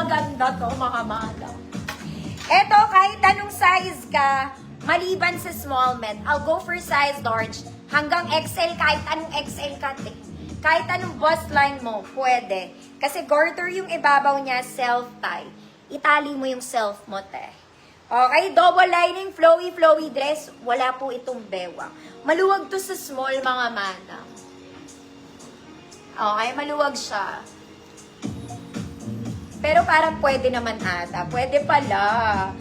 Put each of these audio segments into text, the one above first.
maganda to, mga madam. Eto, kahit anong size ka, maliban sa small med, I'll go for size large. Hanggang XL, kahit anong XL ka, kahit anong bust line mo, pwede. Kasi garter yung ibabaw niya, self-tie. Itali mo yung self mo, te. Okay, double lining, flowy dress, wala po itong bewang. Maluwag to sa small, mga madam. Okay, maluwag siya. Pero parang pwede naman ata. Pwede pala.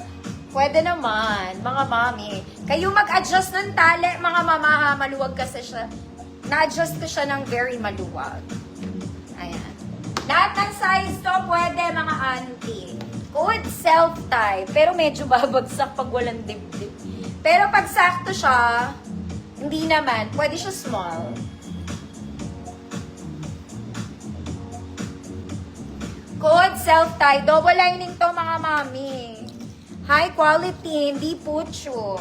Pwede naman, mga mami. Kayo mag-adjust ng tali, mga mama, ha? Maluwag kasi siya. Na-adjust ko siya ng very maluwag. Ayan. Lahat ng size to, pwede, mga auntie. Good self-tie, pero medyo babagsak pag walang dibdib. Pero pag sakto siya, hindi naman. Pwede siya small. Good self-tie. Double lining to, mga mami. High quality, hindi pucho.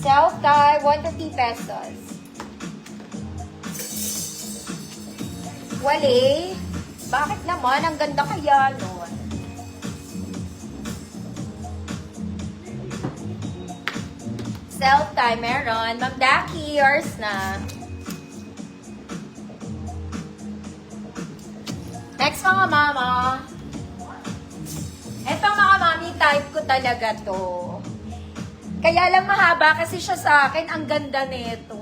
Self-tie, 150 pesos. Wale. Bakit naman? Ang ganda kaya nun. Self-tie, meron. Ma'am Daki, yours na. Next, mga mama. Ito, mga mami, type ko talaga to. Kaya lang mahaba kasi siya sa akin. Ang ganda nito.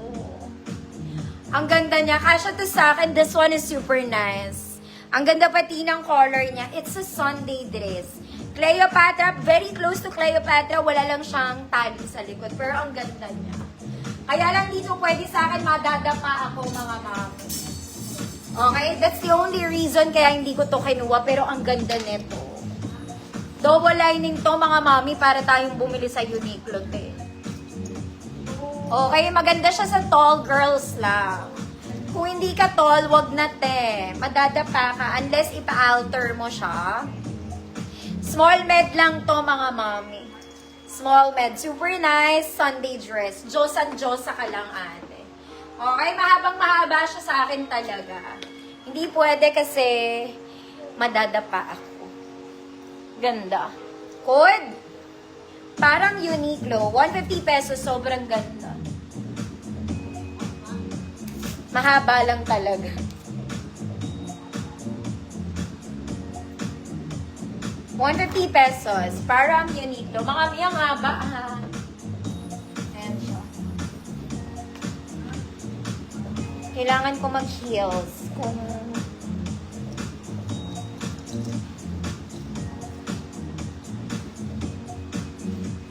Ang ganda niya. Kasya to sa akin. This one is super nice. Ang ganda pati ng color niya. It's a Sunday dress. Cleopatra, very close to Cleopatra. Wala lang siyang tali sa likod. Pero ang ganda niya. Kaya lang dito pwede sa akin madadapa ako, mga mami. Okay? That's the only reason kaya hindi ko to kinuha. Pero ang ganda nito. Double lining to, mga mami, para tayong bumili sa Uniqlo, te. Okay, maganda siya sa tall girls lang. Kung hindi ka tall, wag na, te. Madadapa ka unless ipa-alter mo siya. Small med lang to, mga mami. Small med. Super nice Sunday dress. Diyosan-diyosa ka lang, ate. Okay, mahabang mahaba siya sa akin talaga. Hindi pwede kasi madadapa ako. Ganda. Code. Parang Uniqlo. 150 pesos. Sobrang ganda. Mahaba lang talaga. ₱150 pesos. Parang Uniqlo. Mga miyang haba. Ayan siya. Kailangan ko mag-heels. Kung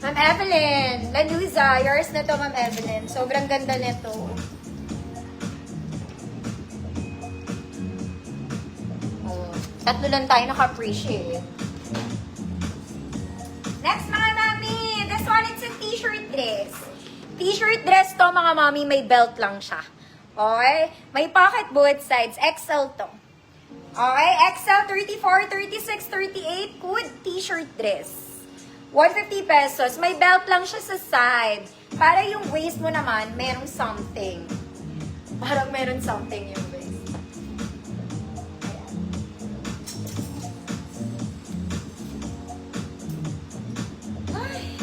Ma'am Evelyn, Lanuza, yours na to, Ma'am Evelyn. Sobrang ganda nito. Oh, tatlo lang tayo naka-appreciate. Next, mga mami, this one is a t-shirt dress. T-shirt dress to, mga mami, may belt lang siya. Okay? May pocket both sides. XL to. Okay? XL 34, 36, 38. Good t-shirt dress. 150 pesos. May belt lang siya sa side. Para yung waist mo naman, merong something. Parang meron something yung waist. Ay.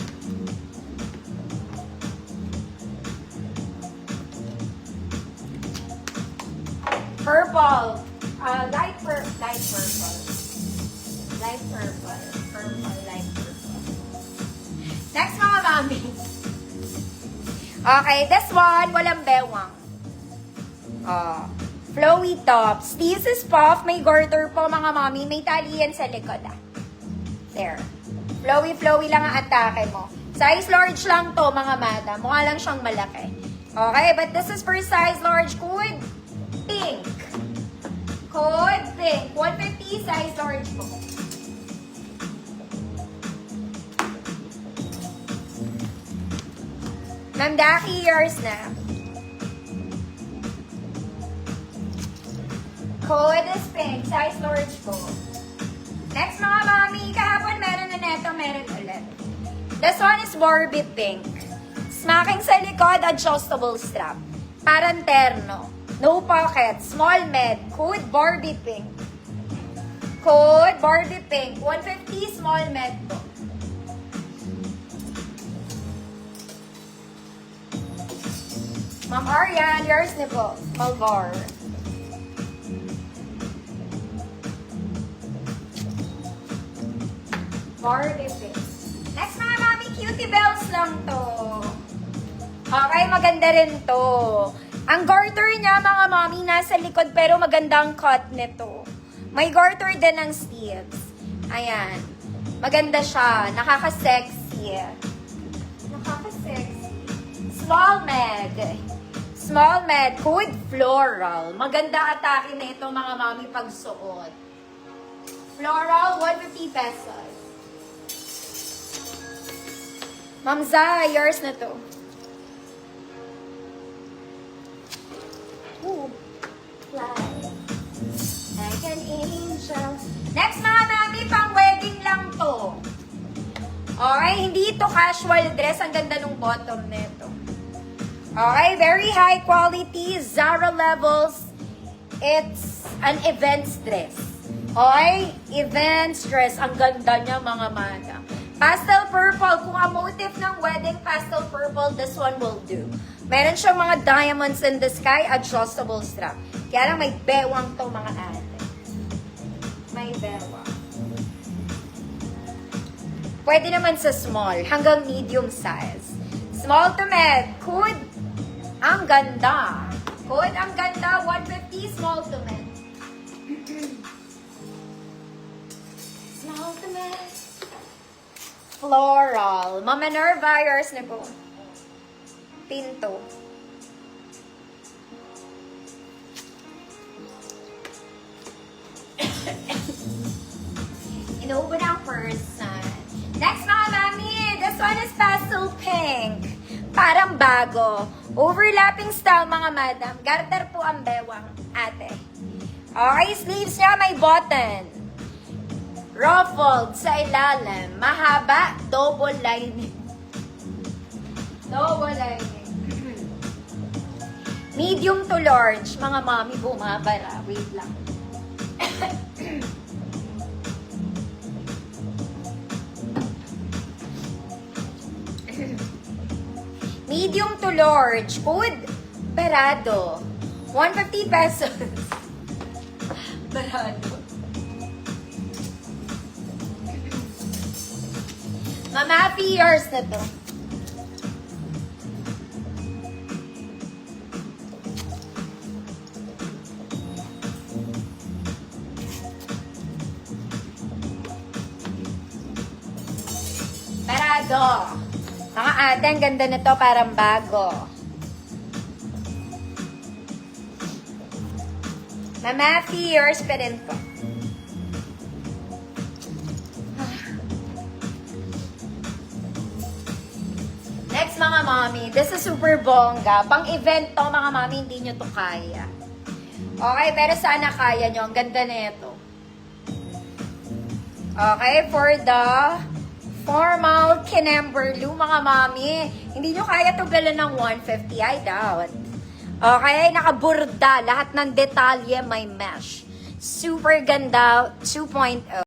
Purple. Light purple. Light purple. Light purple. Purple, light purple. Next, mga mami. Okay, this one, walang bewang. Flowy tops. This is puff. May garter po, mga mami. May tali yan sa likod, There. Flowy lang ang atake mo. Size large lang to, mga madam. Mukha lang siyang malaki. Okay, but this is for size large. Code pink. Code pink. 150 size large po. Ma'am Daki, yours na. Code is pink. Size large po. Next, mga mami, kahapon meron na neto, meron ulit. This one is Barbie Pink. Smacking sa likod, adjustable strap. Parang terno. No pocket, small med, code Barbie Pink. Code Barbie Pink, 150 small med po. Ma'am Arian, yours na po. Malvar. Barbie Pink. Next mga mami, cutie bells lang to. Okay, maganda rin to. Ang garter niya, mga mami, nasa likod pero maganda ang cut nito. May garter din ng sleeves. Ayan. Maganda siya. Nakaka-sexy. Nakaka-sexy. Small med. Small med. Code floral. Maganda atake na ito, mga mami, pagsuot. Floral, 150 pesos. Ma'am Zah, yours na to. Ooh, fly like an angel. Next mga mami, pang wedding lang to. Okay, hindi ito casual dress. Ang ganda ng bottom nito. Okay, very high quality, Zara levels. It's an events dress. Okay, events dress. Ang ganda niya mga madam. Pastel purple. Kung ang motif ng wedding, pastel purple, this one will do. Meron siyang mga diamonds in the sky, adjustable strap. Kaya lang may bewang to mga ate. May bewang. Pwede naman sa small, hanggang medium size. Small to med, could ang ganda. Could ang ganda, 150, small to med. Small to med. Floral. Mama Nerva, yours na po. Pinto. Inuubo na ang person. Next mga mami, this one is pastel pink. Parang bago. Overlapping style mga madam. Garter po ang bewang ate. Okay, sleeves niya may button. Ruffled sa ilalim. Mahaba, double lining. Double lining. Medium to large. Mga mami, bumabara. Wait lang. Medium to large. Code, barado. 150 pesos. Barado. Mama, years na to. Parado. Mga ate, ang ganda na to, parang bago. Mama, years pa rin po. Next mga mami, this is super bongga. Pang event to mga mami, hindi nyo to kaya. Okay, pero sana kaya nyo. Ang ganda na ito. Okay, for the formal Kinemberloo, mga mami. Hindi nyo kaya to gala ng 150, I doubt. Okay, nakaburda. Lahat ng detalye may mesh. Super ganda, 2.0.